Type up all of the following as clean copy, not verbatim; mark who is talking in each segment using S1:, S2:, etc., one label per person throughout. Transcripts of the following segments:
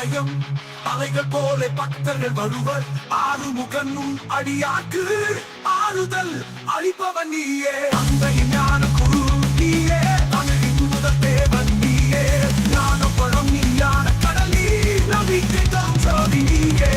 S1: ஆயம் அலைகள் போல பக்தர்கள் வருவர் ஆறுமுகனும் அடியாக்கு ஆறுதல் அளிப்பவன் நீயே அந்த ஞான குரு நீயே தமிழின் முதல் தேவன் நீயே ஞான பழம் நீ ஞான கடலி நம்பிக்கை தம் ஜோதி நீயே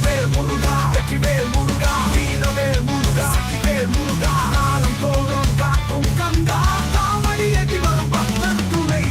S1: வேல் முருகா வெற்றிவேல் முருகா வீரவேல் முருகா சக்திவேல் முருகா நாளும் தோறும் காக்கும் கங்கா காவடி ஏற்றி வரும் பக்தர் துணை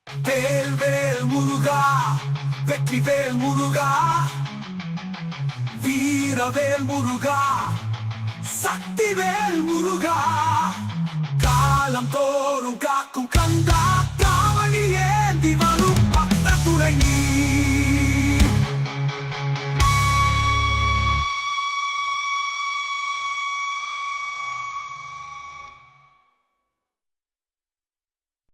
S1: வேல் வேல் முருகா வெற்றிவேல் முருகா வீரவேல் முருகா சக்திவேல் முருகா காலம் தோறும் காக்கும் கந்தா